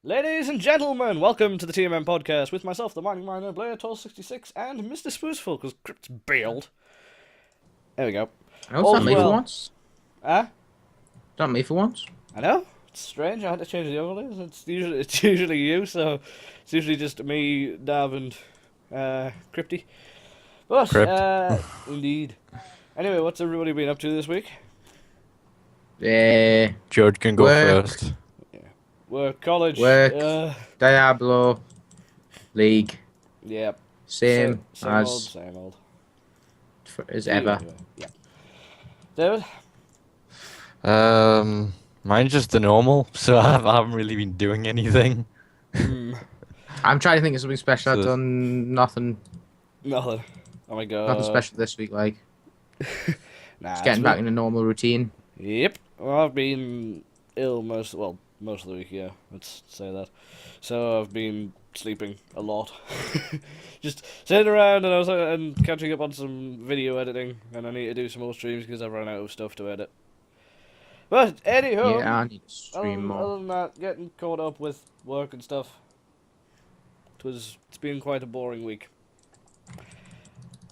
Ladies and gentlemen, welcome to the TMM podcast with myself, the Mining Miner, Blair1266, and Mr. Spoosful, because Crypt's bailed. There we go. Oh, it's not me for once. Huh? It's not me for once. I know. It's strange. I had to change the overlays. It's usually you, so it's usually just me, Dav, and Crypty. But indeed. Anyway, what's everybody been up to this week? George can go first. Work, college, Diablo, League. Yep. Same old. As ever. Yeah. David? Mine's just the normal, so I haven't really been doing anything. I'm trying to think of something special. I've done nothing. Nothing. Oh my god. Nothing special this week, like. Nah, just getting back in a normal routine. Yep. Well, I've been ill most of the week, yeah. Let's say that. So I've been sleeping a lot. Just sitting around and catching up on some video editing, and I need to do some more streams because I've run out of stuff to edit. But anyhow, yeah, I need to stream more. Other than that, getting caught up with work and stuff. It's been quite a boring week.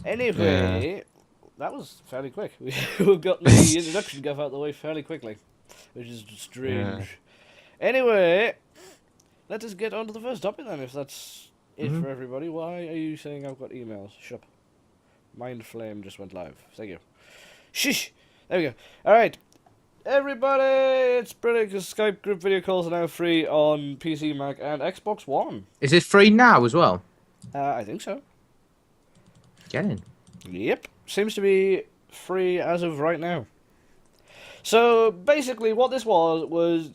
Anyway, that was fairly quick. We've got the introduction stuff out of the way fairly quickly, which is strange. Yeah. Anyway, let us get on to the first topic then, if that's it for everybody. Why are you saying I've got emails? Shut up. Mind Flame just went live. Thank you. Shish! There we go. Alright. Everybody, it's brilliant because Skype group video calls are now free on PC, Mac, and Xbox One. Is it free now as well? I think so. Get in. Yep. Seems to be free as of right now. So, basically, what this was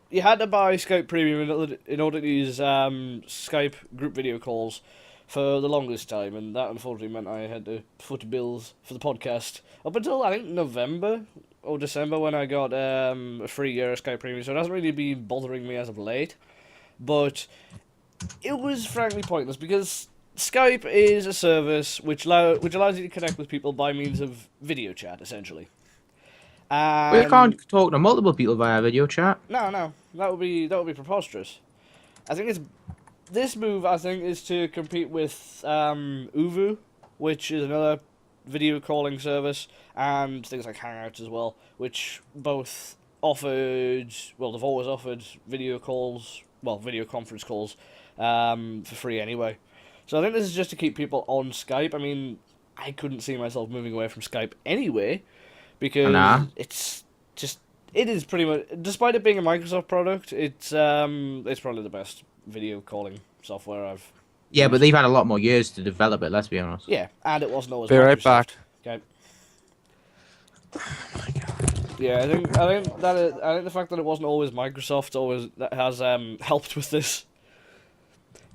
you had to buy Skype Premium in order to use Skype group video calls for the longest time, and that unfortunately meant I had to foot bills for the podcast up until, I think, November or December when I got a free year of Skype Premium, so it hasn't really been bothering me as of late. But it was frankly pointless, because Skype is a service which allows you to connect with people by means of video chat, essentially. Well, you can't talk to multiple people via video chat. No, that would be preposterous. I think this move is to compete with Uvu, which is another video calling service, and things like Hangouts as well, which both they've always offered video conference calls for free anyway. So I think this is just to keep people on Skype. I mean, I couldn't see myself moving away from Skype anyway, because it is pretty much, despite it being a Microsoft product, it's probably the best video calling software I've used. But they've had a lot more years to develop it, let's be honest. Yeah, and it wasn't always Be right back. Okay. Oh my god. Yeah, I think the fact that it wasn't always Microsoft that has helped with this,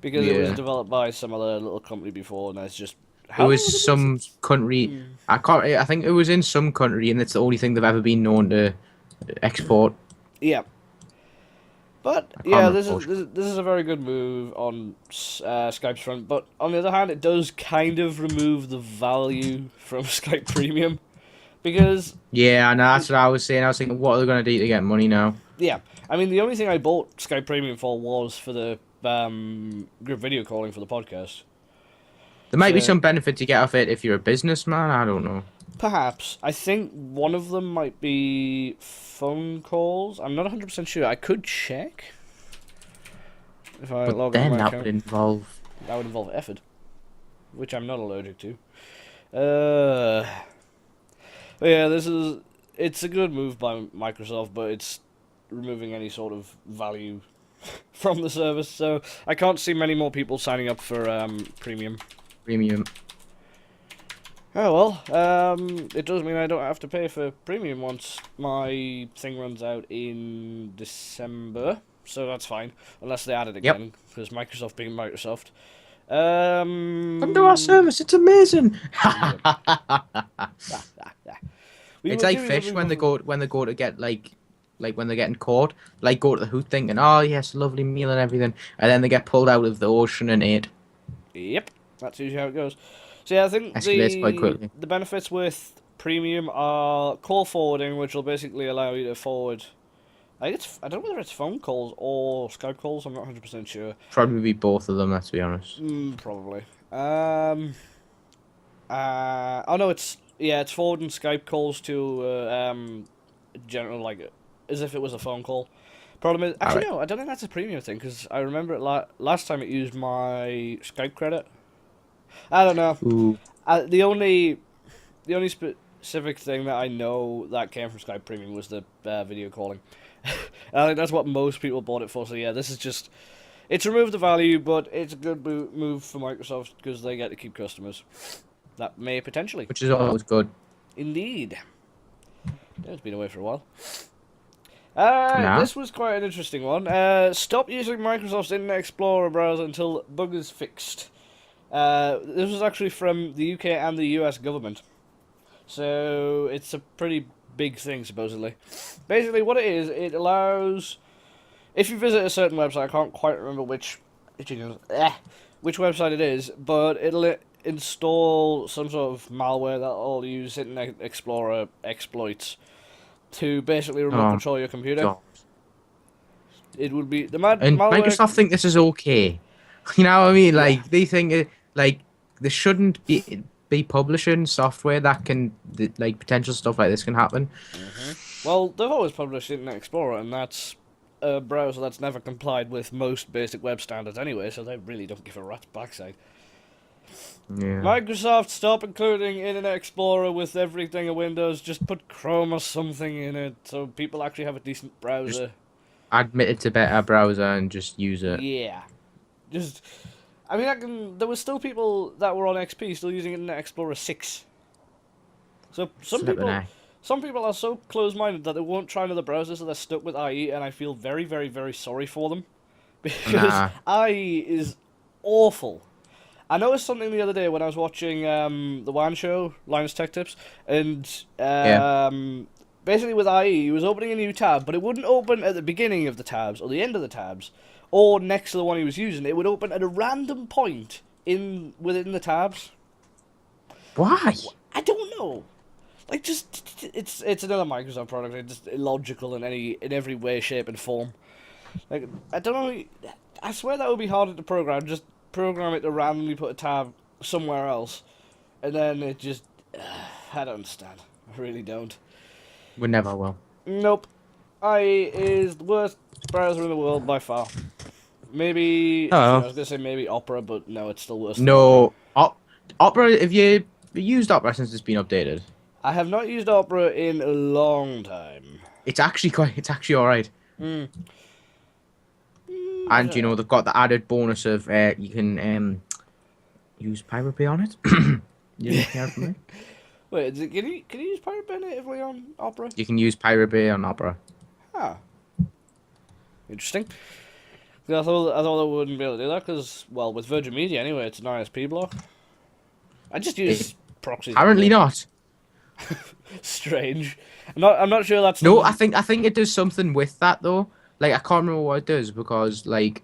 because it was developed by some other little company before, and it's just it was some country. I think it was in some country, and it's the only thing they've ever been known to export. Yeah. But yeah, this is a very good move on Skype's front. But on the other hand, it does kind of remove the value from Skype Premium, because yeah, I know, that's what I was saying. I was thinking, what are they going to do to get money now? Yeah, I mean, the only thing I bought Skype Premium for was for the group video calling for the podcast. There might be some benefit to get off it if you're a businessman. I don't know. Perhaps. I think one of them might be phone calls. I'm not 100% sure. I could check. If I log in my account. Would involve... That would involve effort, which I'm not allergic to. But yeah, it's a good move by Microsoft, but it's removing any sort of value from the service, so I can't see many more people signing up for Premium. Oh well, it does mean I don't have to pay for Premium once my thing runs out in December, so that's fine, unless they add it again, because Microsoft being Microsoft. Come to our service, it's amazing! It's like fish when they go to get like when they're getting caught, like go to the hoot thinking, oh yes, lovely meal and everything, and then they get pulled out of the ocean and ate. Yep, that's usually how it goes. So yeah, I think the benefits with Premium are call forwarding, which will basically allow you to forward I don't know whether it's phone calls or Skype calls. I'm not 100% sure. Probably be both of them. Let's be honest. Probably. Oh no, it's forwarding Skype calls to general, like, as if it was a phone call. Problem is, actually no, I don't think that's a premium thing because I remember it last time it used my Skype credit. I don't know. Ooh. The only specific thing that I know that came from Skype Premium was the video calling. I think that's what most people bought it for. So yeah, this is just, it's removed the value, but it's a good move for Microsoft because they get to keep customers. That may potentially. Which is always good. Indeed. Yeah, it's been away for a while. This was quite an interesting one. Stop using Microsoft's Internet Explorer browser until bug is fixed. This was actually from the UK and the US government. So it's a pretty big thing, supposedly. Basically, what it is, it allows, if you visit a certain website, I can't quite remember which website it is, but it'll install some sort of malware that'll use Internet Explorer exploits to basically remote control your computer. God. It would be the and malware. Microsoft think this is okay. You know what I mean? Like they think like they shouldn't be publishing software that can like potential stuff like this can happen. Well, they've always published Internet Explorer, and that's a browser that's never complied with most basic web standards anyway, so they really don't give a rat's backside. Yeah. Microsoft, stop including Internet Explorer with everything in Windows. Just put Chrome or something in it so people actually have a decent browser. Just admit it to better browser and just use it. Yeah. Just, I mean, there were still people that were on XP still using Internet Explorer 6. So some people are so close-minded that they won't try another browser, so they're stuck with IE, and I feel very, very, very sorry for them. Because IE is awful. I noticed something the other day when I was watching the WAN show, Linus Tech Tips, and basically with IE, he was opening a new tab, but it wouldn't open at the beginning of the tabs, or the end of the tabs, or next to the one he was using. It would open at a random point within the tabs. Why? I don't know. Like, just it's another Microsoft product. It's just illogical in every way, shape, and form. Like, I don't know. I swear that would be harder to program. Just program it to randomly put a tab somewhere else, and then it just. I don't understand. I really don't. We never will. Nope. IE is the worst browser in the world by far. Maybe I was gonna say maybe Opera, but no, it's still worse. No, Opera. Have you used Opera since it's been updated? I have not used Opera in a long time. It's actually all right. And you know they've got the added bonus of you can use Pirate Bay on it. You didn't hear from me? Wait, can you use Pirate Bay natively on Opera? You can use Pirate Bay on Opera. Ah, interesting. I thought I wouldn't be able to do that because, well, with Virgin Media anyway, it's an ISP block. I just use proxies. Apparently not. Strange. I'm not sure that's. No, I think it does something with that though. Like I can't remember what it does because like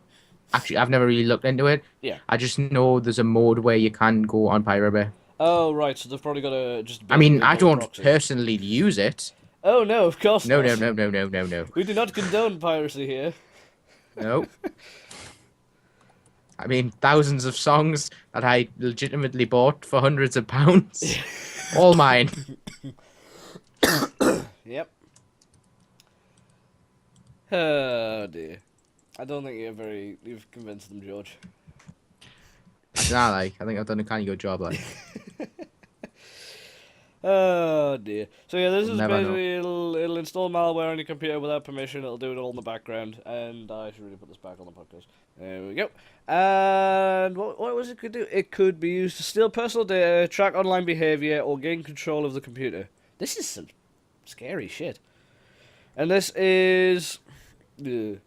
actually I've never really looked into it. Yeah. I just know there's a mode where you can go on Pirate Bay. Oh right, so they've probably got to just. I mean, I don't personally use it. Oh no, of course not. No. We do not condone piracy here. No. I mean, thousands of songs that I legitimately bought for hundreds of pounds. All mine. Yep. Oh dear. I don't think you've convinced them, George. I think I've done a kind of good job, like. Oh dear. So yeah, this is basically it'll install malware on your computer without permission. It'll do it all in the background, and I should really put this back on the podcast. There we go. And what was it could do? It could be used to steal personal data, track online behavior, or gain control of the computer. This is some scary shit. And this is it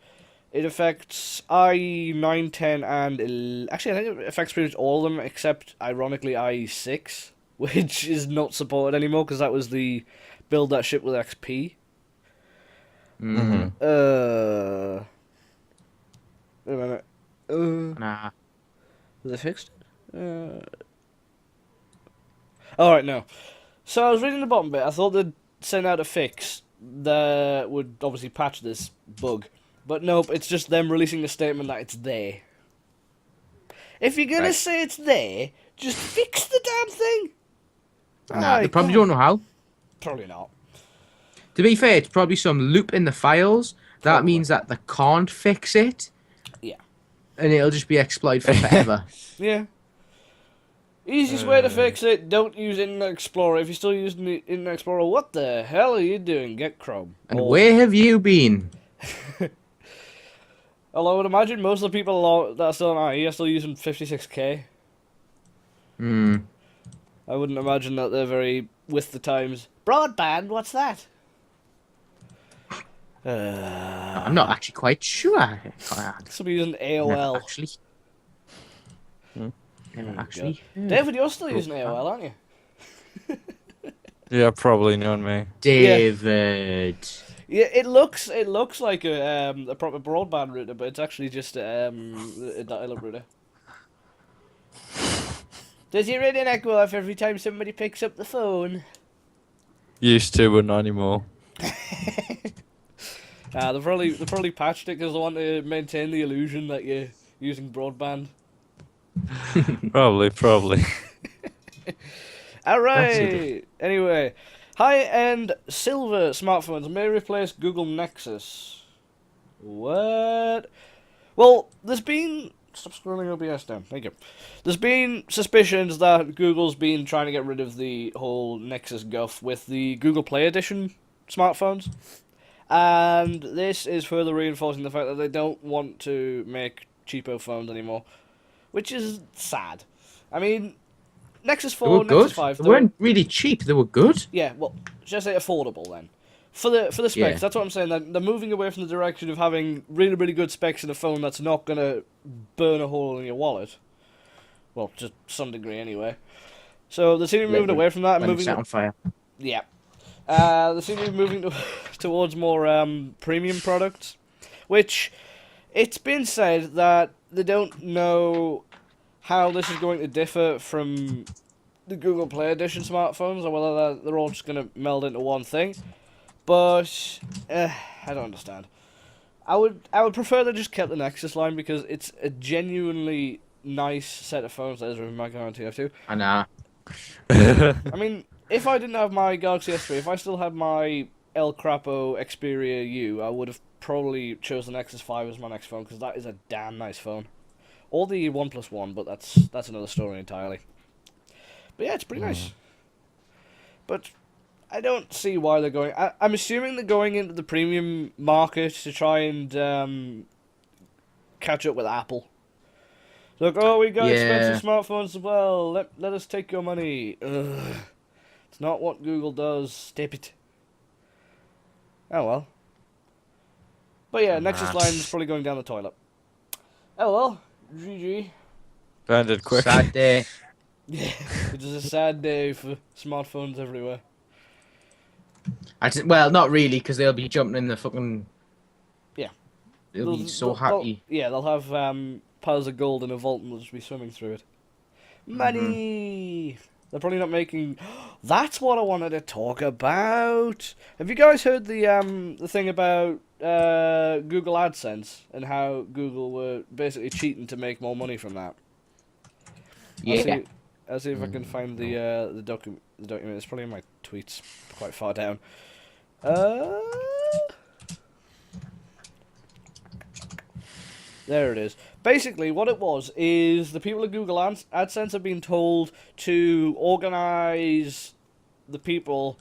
affects IE 9, 10, and actually I think it affects pretty much all of them except ironically IE 6. Which is not supported anymore because that was the build that shipped with XP. Mm-hmm. Wait a minute. Nah. Was it fixed? Alright, no. So I was reading the bottom bit. I thought they'd send out a fix they would obviously patch this bug. But nope, it's just them releasing a statement that it's there. If you're gonna say it's there, just fix the damn thing. Nah, they probably don't know how. Probably not. To be fair, it's probably some loop in the files. That means that they can't fix it. Yeah. And it'll just be exploited for forever. Yeah. Easiest way to fix it, don't use Internet Explorer. If you're still using the Internet Explorer, what the hell are you doing? Get Chrome. And where have you been? Although I would imagine most of the people that are still on IE are still using 56k. I wouldn't imagine that they're very with the times. Broadband, what's that? I'm not actually quite sure. Somebody using AOL. Actually. Actually. David, you're still using AOL, aren't you? Yeah, probably knowing me. David. Yeah, it looks like a proper broadband router, but it's actually just a dial-up router. Does your internet go off every time somebody picks up the phone? Used to, but not anymore. They've probably patched it because they want to maintain the illusion that you're using broadband. Probably. Alright, anyway. High-end silver smartphones may replace Google Nexus. What? Well, there's been... Stop scrolling OBS down, thank you. There's been suspicions that Google's been trying to get rid of the whole Nexus guff with the Google Play Edition smartphones. And this is further reinforcing the fact that they don't want to make cheapo phones anymore. Which is sad. I mean, Nexus 4, Nexus 5... They weren't really cheap, they were good. Yeah, well, should I say affordable then? For the specs, Yeah. that's what I'm saying. They're moving away from the direction of having really, really good specs in a phone that's not going to burn a hole in your wallet. Well, to some degree anyway. So they seem to be moving away from that. When Moving set on fire. Yeah. They seem to be moving towards more premium products. Which, it's been said that they don't know how this is going to differ from the Google Play Edition smartphones, or whether they're all just going to meld into one thing. But I don't understand. I would prefer they just kept the Nexus line because it's a genuinely nice set of phones. That is with my Galaxy F2. I know. I mean, if I didn't have my Galaxy S3, if I still had my El Crapo Xperia U, I would have probably chose the Nexus 5 as my next phone because that is a damn nice phone. Or the OnePlus One, but that's another story entirely. But yeah, it's pretty nice. But I don't see why they're going... I'm assuming they're going into the premium market to try and catch up with Apple. Look, oh, we got expensive smartphones as well. Let us take your money. Ugh. It's not what Google does. Stop it. Oh well. But yeah, Nexus line is probably going down the toilet. Oh well. GG. Banded quick. Sad day. Yeah, it is a sad day for smartphones everywhere. Well, not really, because they'll be jumping in the fucking... Yeah. They'll be so happy. They'll have piles of gold in a vault and they'll just be swimming through it. Money! They're probably not making... That's what I wanted to talk about! Have you guys heard the thing about Google AdSense and how Google were basically cheating to make more money from that? Yeah. I'll see if I can find the document. It's probably in my tweets, quite far down. There it is. Basically, what it was is the people at Google AdSense have been told to organise the people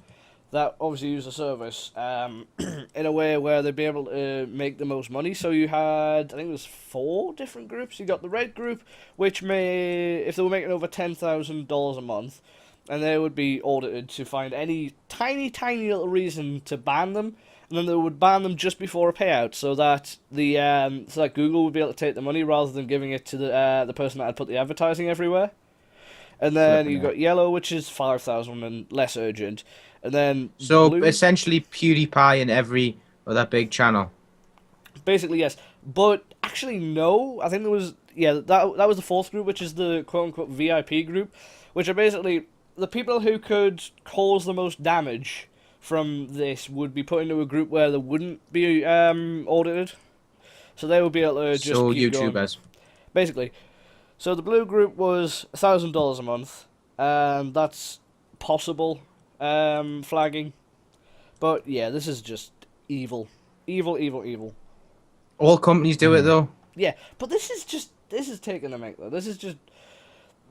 that obviously use the service in a way where they'd be able to make the most money. So you had, I think it was 4 different groups. You got the red group, which if they were making over $10,000 a month, and they would be audited to find any tiny little reason to ban them, and then they would ban them just before a payout, so that Google would be able to take the money rather than giving it to the person that had put the advertising everywhere. And then you got yellow, which is 5,000 and less urgent. And then so blue, essentially PewDiePie in every other big channel. Basically, yes. But actually, no. I think there was that was the 4th group, which is the quote unquote VIP group, which are basically the people who could cause the most damage from this would be put into a group where they wouldn't be audited. So they would be able to just keep YouTubers. going. Basically. So the blue group was $1,000 a month. That's possible flagging. But yeah, this is just evil. Evil, evil, evil. All companies do it though. Yeah, but this is taking the mick though. This is just...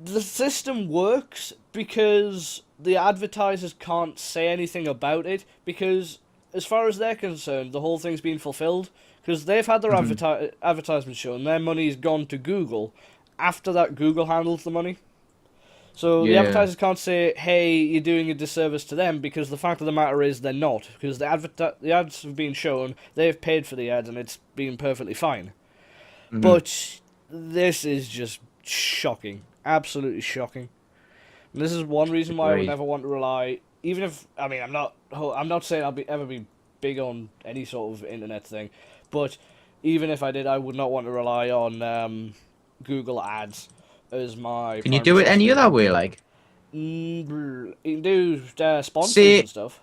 The system works because the advertisers can't say anything about it, because as far as they're concerned, the whole thing's been fulfilled, because they've had their advertisement shown, their money's gone to Google. After that, Google handles the money. So the advertisers can't say, hey, you're doing a disservice to them, because the fact of the matter is they're not, because the ads have been shown, they've paid for the ads, and it's been perfectly fine. But this is just shocking. Absolutely shocking. And this is one reason why I would never want to rely, even if, I mean, I'm not saying I'll ever be big on any sort of internet thing, but even if I did, I would not want to rely on Google ads as my... Can you do it any other way, like? You can do sponsors and stuff.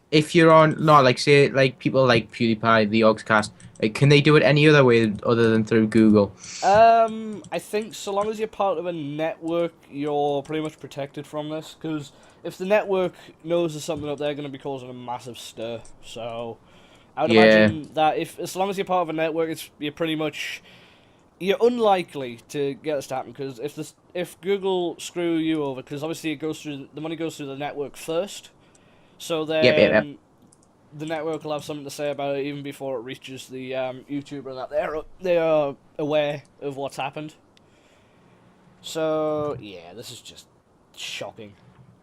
If you're on, no, like, say, like, people like PewDiePie, the Ogscast, like, can they do it any other way other than through Google? I think so long as you're part of a network, you're pretty much protected from this, because if the network knows there's something up there, they're going to be causing a massive stir. So I would imagine that as long as you're part of a network, you're unlikely to get this to happen, because if Google screw you over, because obviously the money goes through the network first, so then the network will have something to say about it even before it reaches the YouTuber, and that they are aware of what's happened. So yeah, this is just shocking,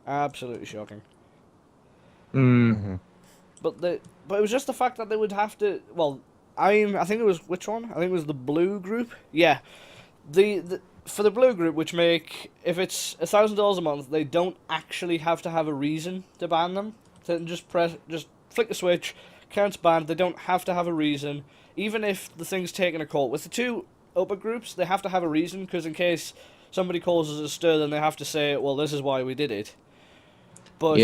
absolutely shocking. But it was just the fact that they would have to. Well, I think it was which one? I think it was the blue group. Yeah, for the blue group, which if it's $1,000 a month, they don't actually have to have a reason to ban them. They can just flick the switch, counts banned. They don't have to have a reason, even if the thing's taken a call. With the two upper groups, they have to have a reason, because in case somebody causes a stir, then they have to say, well, this is why we did it. But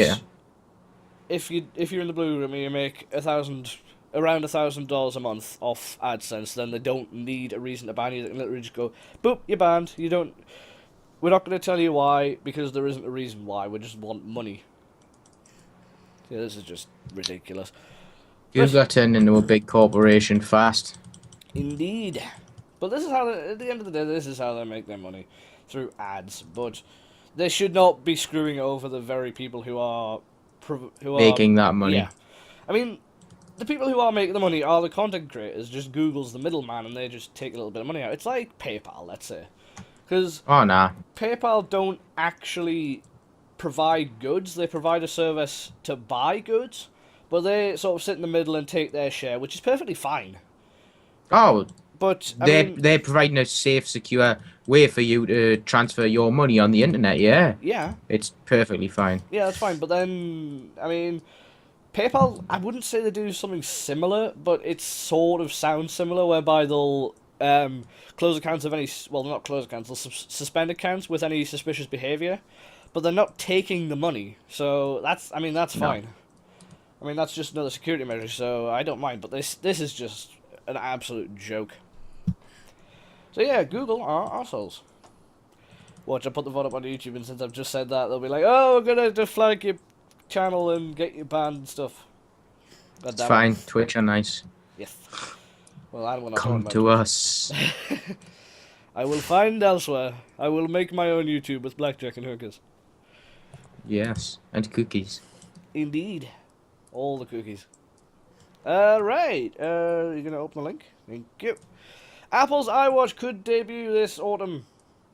if you're in the blue room and you make around $1,000 a month off AdSense, then they don't need a reason to ban you. They can literally just go, boop, you're banned. We're not going to tell you why, because there isn't a reason why. We just want money. Yeah, this is just ridiculous. You've got turned into a big corporation fast. Indeed. But this is how, at the end of the day, this is how they make their money, through ads. But they should not be screwing over the very people who are making that money. Yeah. I mean, the people who are making the money are the content creators. Just Google's the middleman, and they just take a little bit of money out. It's like PayPal, let's say. Because PayPal don't actually provide goods. They provide a service to buy goods, but they sort of sit in the middle and take their share, which is perfectly fine. Oh, but they're providing a safe, secure way for you to transfer your money on the internet. Yeah, it's perfectly fine. Yeah, that's fine. But then, I mean, PayPal, I wouldn't say they do something similar, but it sort of sounds similar, whereby they'll close accounts of any, well, not close accounts, they'll suspend accounts with any suspicious behavior. But they're not taking the money, so that's fine. I mean, that's just another security measure, so I don't mind. But this is just an absolute joke. So yeah, Google are arseholes. Watch, I put the VOD up on YouTube, and since I've just said that, they'll be like, oh, we're gonna deflag your channel and get you banned and stuff. It's fine, Twitch are nice. Yes. Well, I don't want to come to us. I will find elsewhere. I will make my own YouTube with blackjack and hookers. Yes, and cookies. Indeed. All the cookies. Right. You're going to open the link? Thank you. Apple's iWatch could debut this autumn.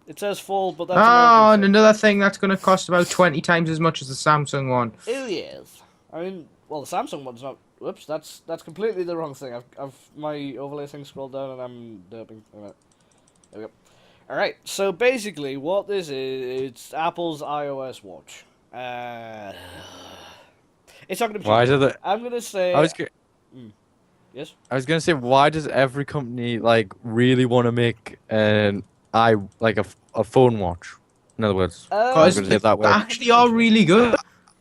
It says fall, but that's... Oh, and another thing that's going to cost about 20 times as much as the Samsung one. Oh, yes. I mean, well, the Samsung one's not... Whoops, that's completely the wrong thing. I've my overlay thing scrolled down and I'm derping. There we go. Alright, so basically what this is, it's Apple's iOS watch. It's not going to be... Why did it... I'm going to say... Yes? I was going to say, why does every company, like, really want to make a phone watch? In other words, because they actually are really good.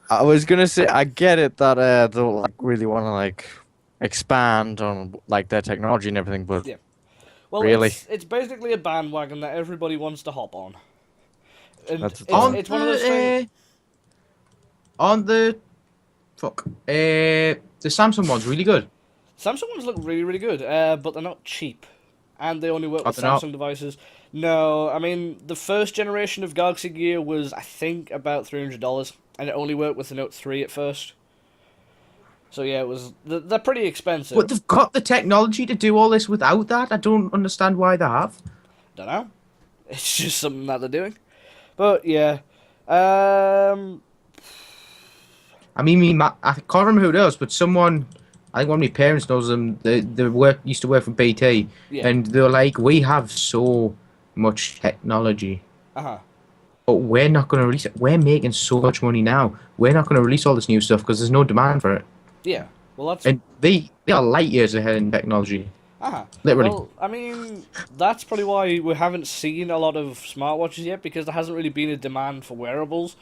I was gonna say I get it that they'll like really want to like expand on like their technology and everything, but Yeah. Well, really, it's basically a bandwagon that everybody wants to hop on, and that's the it's thing. On it's one of those things. on the the Samsung one's really good. Samsung ones look really, really good, but they're not cheap, and they only work Are with they not? Samsung devices. No, I mean the first generation of Galaxy Gear was, I think, about $300, and it only worked with the Note 3 at first. So yeah, it was. They're pretty expensive. But they've got the technology to do all this without that. I don't understand why they have. Don't know. It's just something that they're doing. But yeah, um, I mean, I can't remember who it was, but someone, I think one of my parents knows them. They used to work for BT, yeah, and they're like, we have so much technology, uh-huh. but we're not going to release it. We're making so much money now. We're not going to release all this new stuff because there's no demand for it. Yeah. Well, that's And they are light years ahead in technology. uh-huh. Literally. Well, I mean, that's probably why we haven't seen a lot of smartwatches yet, because there hasn't really been a demand for wearables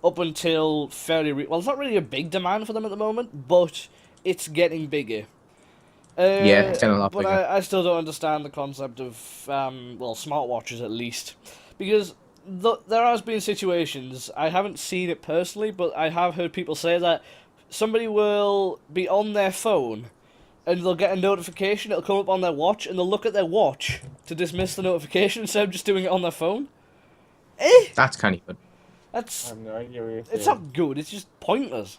up until fairly. Well, it's not really a big demand for them at the moment, but it's getting bigger. Yeah, it's getting a lot But bigger. I still don't understand the concept of well, smartwatches at least, because there has been situations, I haven't seen it personally, but I have heard people say that somebody will be on their phone and they'll get a notification, it'll come up on their watch, and they'll look at their watch to dismiss the notification instead of just doing it on their phone. That's kind of good. That's... no idea what you're It's not good, it's just pointless.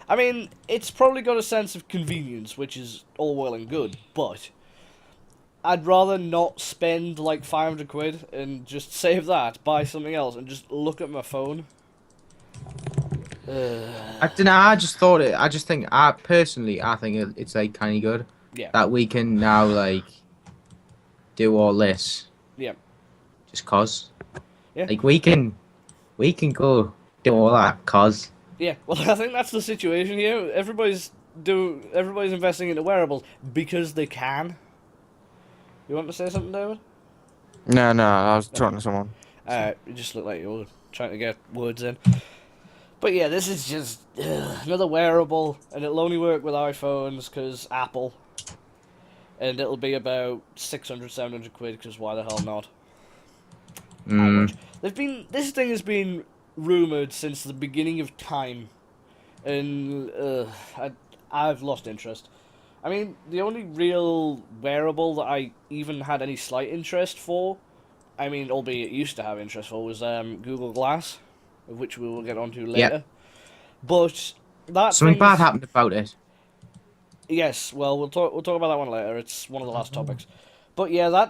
I mean, it's probably got a sense of convenience, which is all well and good, but I'd rather not spend like 500 quid and just save that, buy something else, and just look at my phone. I don't know. I just thought it. I just think. I personally, I think it's like kind of good Yeah, that we can now like do all this yeah, just cause. Yeah. Like we can go do all that cause. yeah. Well, I think that's the situation here. Everybody's investing into wearables because they can. You want to say something, David? No, no, I was talking to someone. You just look like you're trying to get words in. But yeah, this is just another wearable, and it'll only work with iPhones because Apple. And it'll be about 600, 700 quid, because why the hell not? iWatch. This thing has been rumoured since the beginning of time. And I've lost interest. I mean, the only real wearable that I even had any slight interest for, I mean, albeit used to have interest for, was Google Glass, of which we will get onto later. Yep. But that Something bad thing's- happened about it. Yes, well, we'll talk about that one later. It's one of the last topics. But yeah,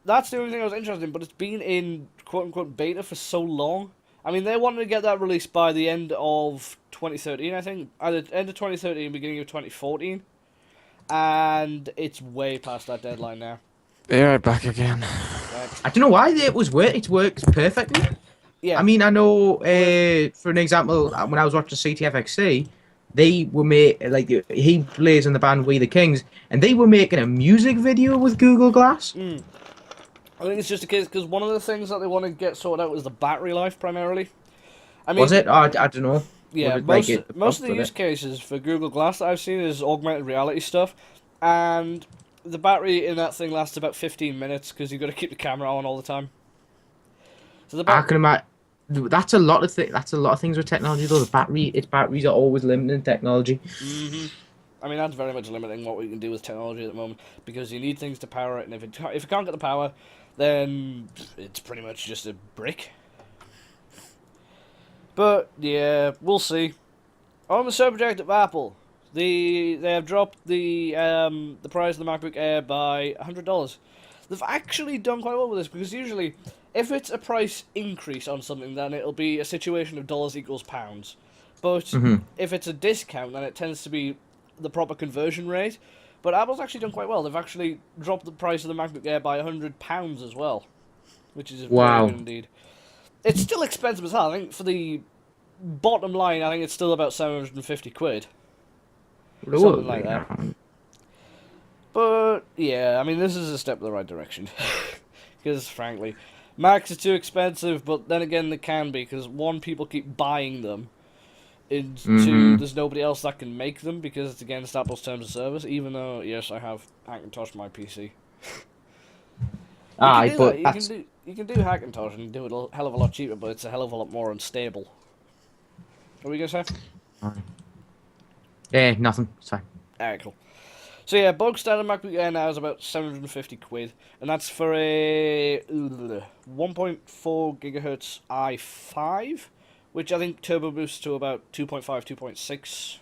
that's the only thing I was interested in. But it's been in quote unquote beta for so long. I mean, they wanted to get that released by the end of 2013, I think, either end of 2013, beginning of 2014, and it's way past that deadline now. Be right back again. I don't know why it works perfectly. Yeah, I mean, I know. For an example, when I was watching CTFXC, they were he plays in the band We the Kings, and they were making a music video with Google Glass. I think it's just a case because one of the things that they want to get sorted out was the battery life primarily. I mean, Was it? I don't know. Yeah, Was it, most of the with use it? cases for Google Glass that I've seen is augmented reality stuff, and the battery in that thing lasts about 15 minutes because you've got to keep the camera on all the time. So the I can imagine. That's a lot of That's a lot of things with technology, though. Its batteries are always limiting technology. I mean, that's very much limiting what we can do with technology at the moment because you need things to power it, and if you can't get the power, then it's pretty much just a brick. But yeah, we'll see. On the subject of Apple, they have dropped the price of the MacBook Air by $100. They've actually done quite well with this because usually, if it's a price increase on something, then it'll be a situation of dollars equals pounds. But if it's a discount, then it tends to be the proper conversion rate. But Apple's actually done quite well. They've actually dropped the price of the MacBook Air by £100 as well, which is Wow. very good indeed. It's still expensive as hell. I think for the bottom line, I think it's still about 750 quid. Something like that. But yeah, I mean, this is a step in the right direction. Because frankly, Macs are too expensive, but then again, they can be because one, people keep buying them, into there's nobody else that can make them because it's against Apple's terms of service. Even though yes, I have Hackintosh my PC. Aye, but You can do Hackintosh and do it a hell of a lot cheaper, but it's a hell of a lot more unstable. What were you gonna say? yeah, nothing. It's fine. Alright, cool. So yeah, bog standard MacBook Air now is about 750 quid, and that's for a 1.4 gigahertz i5, which I think turbo boosts to about 2.5, 2.6.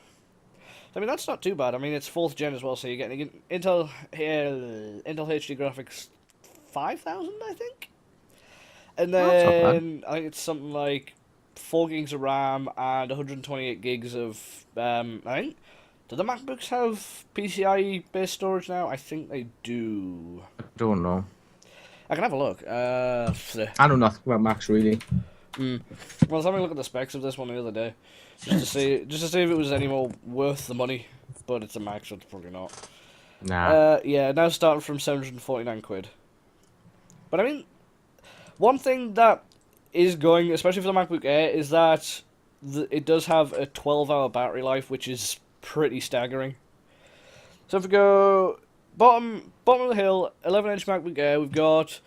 I mean, that's not too bad. I mean, it's 4th gen as well, so you're getting Intel HD graphics 5000, I think. And then I think it's something like 4 gigs of RAM and 128 gigs of I think. Do the MacBooks have PCIe-based storage now? I think they do. I don't know. I can have a look. I know nothing about Macs really. Well, I was having a look at the specs of this one the other day, just to see if it was any more worth the money. But it's a Mac, so it's probably not. Nah. Yeah, now starting from 749 quid. But I mean, one thing that is going, especially for the MacBook Air, is that it does have a 12-hour battery life, which is pretty staggering. So if we go bottom of the hill, 11-inch MacBook Air, we've got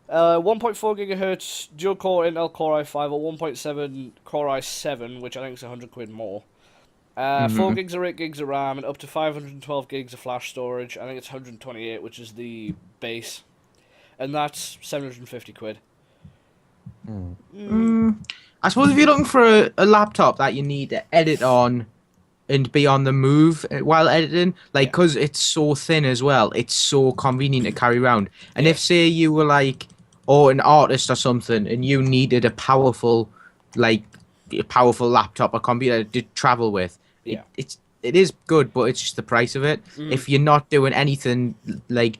1.4 gigahertz dual-core Intel Core i5 or 1.7 Core i7, which I think is 100 quid more. 4 gigs or 8 gigs of RAM and up to 512 gigs of flash storage. I think it's 128, which is the base. And that's 750 quid. I suppose if you're looking for a laptop that you need to edit on and be on the move while editing, like, because it's so thin as well, it's so convenient to carry around. And if, say, you were like, an artist or something, and you needed a powerful laptop or computer to travel with, it is good, but it's just the price of it. If you're not doing anything like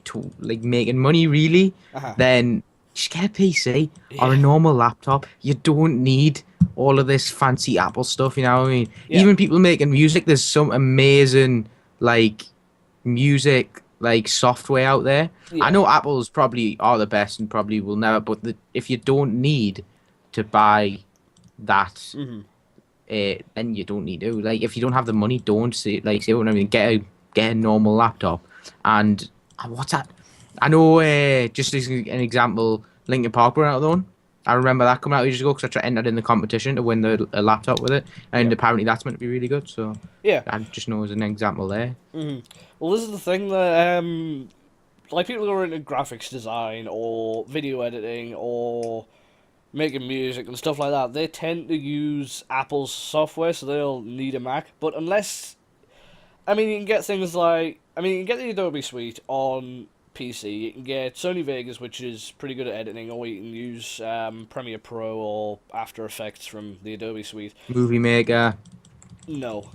making money really, then just get a PC or a normal laptop. You don't need all of this fancy Apple stuff, you know what I mean? Even people making music, there's some amazing music software out there. I know Apple's probably are the best and probably will never, but if you don't need to buy that, then you don't need to. Like, if you don't have the money, don't say what I mean. Get a normal laptop. And what's that? I know. Just as an example, Linkin Park were out the one. I remember that coming out ages ago because I entered in the competition to win a laptop with it, and apparently that's meant to be really good. So I just know as an example there. Well, this is the thing that people who are into graphics design or video editing or making music and stuff like that, they tend to use Apple's software, so they'll need a Mac. But unless, you can get things like, you can get the Adobe Suite on PC, you can get Sony Vegas, which is pretty good at editing, or you can use Premiere Pro or After Effects from the Adobe Suite. Movie Maker. No.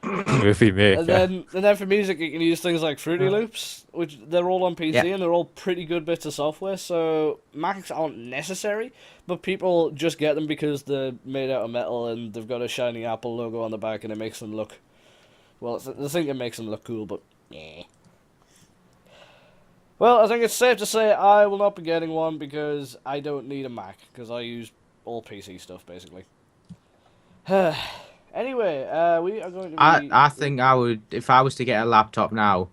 Movie Maker. And then for music, you can use things like Fruity Loops, which they're all on PC and they're all pretty good bits of software. So Macs aren't necessary, but people just get them because they're made out of metal and they've got a shiny Apple logo on the back, and it makes them look. Well, I think it makes them look cool, but yeah. Well, I think it's safe to say I will not be getting one because I don't need a Mac, because I use all PC stuff, basically. Anyway, we are going to be... I think I would, if I was to get a laptop now,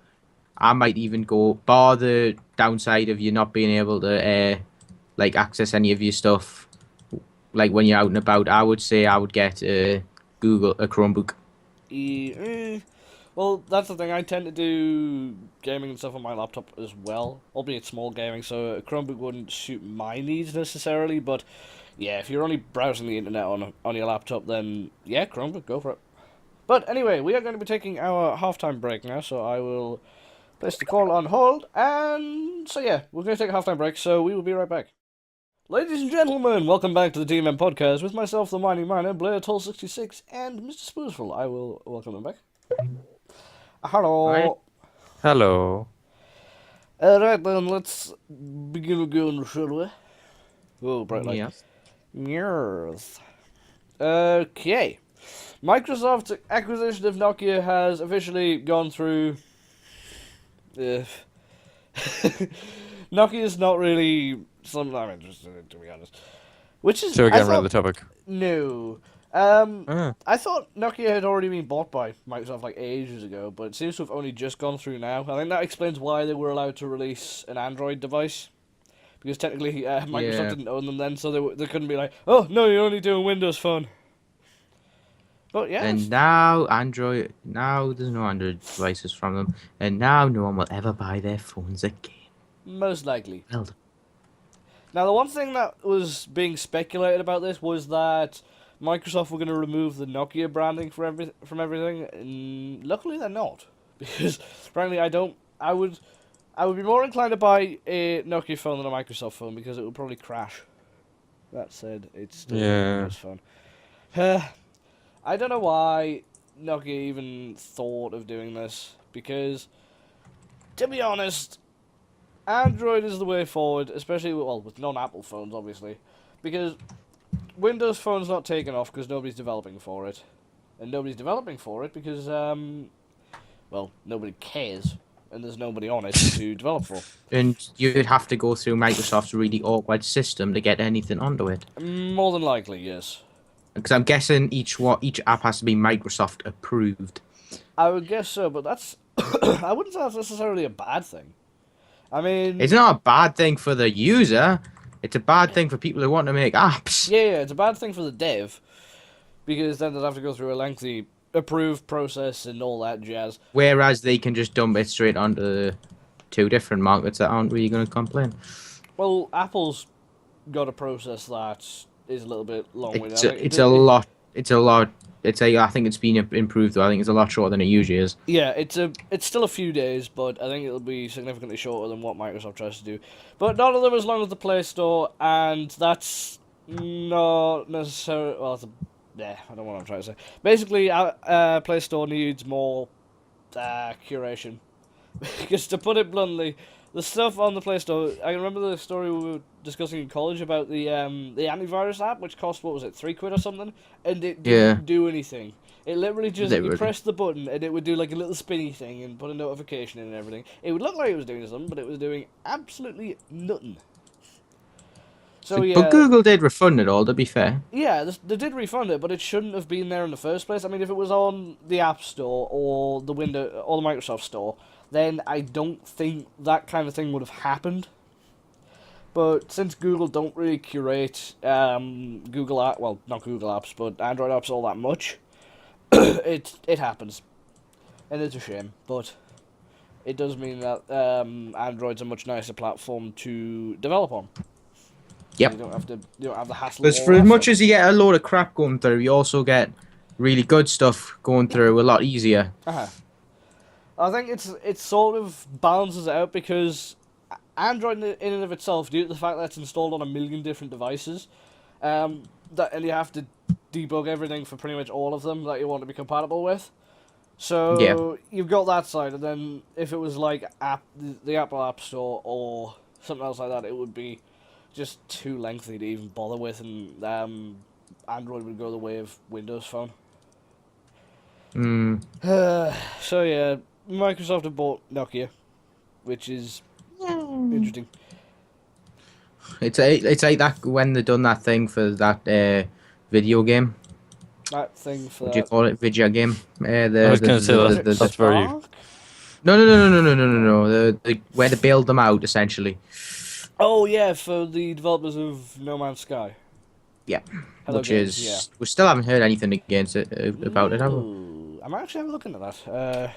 I might even go, bar the downside of you not being able to, access any of your stuff, when you're out and about, I would say I would get a Chromebook. Well, that's the thing. I tend to do gaming and stuff on my laptop as well, albeit small gaming, so a Chromebook wouldn't suit my needs necessarily, but yeah, if you're only browsing the internet on your laptop, then yeah, Chromebook, go for it. But anyway, we are going to be taking our halftime break now, so I will place the call on hold, and so yeah, we're going to take a halftime break, so we will be right back. Ladies and gentlemen, welcome back to the TMM podcast with myself, the Mining Miner, Blair Toll 66, and Mr. Spoosful. I will welcome them back. Hello. Hi. Hello. Alright then, let's begin again, shall we? Oh, bright light. Yes. Yes. Okay. Microsoft's acquisition of Nokia has officially gone through. Nokia is not really something I'm interested in, to be honest. Which is. So we're getting rid of the topic. No. I thought Nokia had already been bought by Microsoft like ages ago, but it seems to have only just gone through now. I think that explains why they were allowed to release an Android device, because technically Microsoft Yeah. didn't own them then, so they couldn't be like, oh no, you're only doing Windows Phone. But yeah, And now there's no Android devices from them, and now no one will ever buy their phones again. most likely. Well done. Now, the one thing that was being speculated about this was that Microsoft were going to remove the Nokia branding from everything, and luckily they're not, because frankly, I would be more inclined to buy a Nokia phone than a Microsoft phone because it would probably crash. That said, it's still a Windows phone. I don't know why Nokia even thought of doing this, because, to be honest, Android is the way forward, especially with non-Apple phones, obviously, because Windows Phone's not taken off because nobody's developing for it, and nobody's developing for it because nobody cares, and there's nobody on it to develop for. And you'd have to go through Microsoft's really awkward system to get anything onto it. More than likely, yes. Because I'm guessing each app has to be Microsoft approved. I would guess so, but that's I wouldn't say that's necessarily a bad thing. I mean, It's not a bad thing for the user. It's a bad thing for people who want to make apps. yeah, it's a bad thing for the dev, because then they'd have to go through a lengthy approved process and all that jazz. Whereas they can just dump it straight onto the two different markets that aren't really going to complain. Well, Apple's got a process that is a little bit long-winded. I think it's been improved though. I think it's a lot shorter than it usually is. Yeah, it's still a few days, but I think it'll be significantly shorter than what Microsoft tries to do. But none of them as long as the Play Store, and that's not necessarily. Well, I don't know what I'm trying to say. Basically, Play Store needs more curation, because to put it bluntly, the stuff on the Play Store. I remember the story we were discussing in college about the antivirus app, which cost, what was it, £3 or something, and it didn't do anything. It literally just you pressed the button and it would do like a little spinny thing and put a notification in and everything. It would look like it was doing something, but it was doing absolutely nothing. So yeah, but Google did refund it all. To be fair. Yeah, they did refund it, but it shouldn't have been there in the first place. I mean, if it was on the App Store or the Microsoft Store, then I don't think that kind of thing would have happened. But since Google don't really curate not Google apps, but Android apps all that much, it happens, and it's a shame. But it does mean that Android's a much nicer platform to develop on. Yep. You don't have the hassle. Because for as much as you get a load of crap going through, you also get really good stuff going through a lot easier. I think it sort of balances it out, because Android in and of itself, due to the fact that it's installed on a million different devices, and you have to debug everything for pretty much all of them that you want to be compatible with. So you've got that side, and then if it was like the Apple App Store or something else like that, it would be just too lengthy to even bother with, and Android would go the way of Windows Phone. So yeah, Microsoft have bought Nokia, which is interesting. It's like that when they done that thing for that video game. That thing for What do you call it? Video game. I was going to say that's very. No. Where they build them out essentially. Oh yeah, for the developers of No Man's Sky. Yeah. Hello Which Games, is we still haven't heard anything against it about it, have we? I'm actually having a look into that.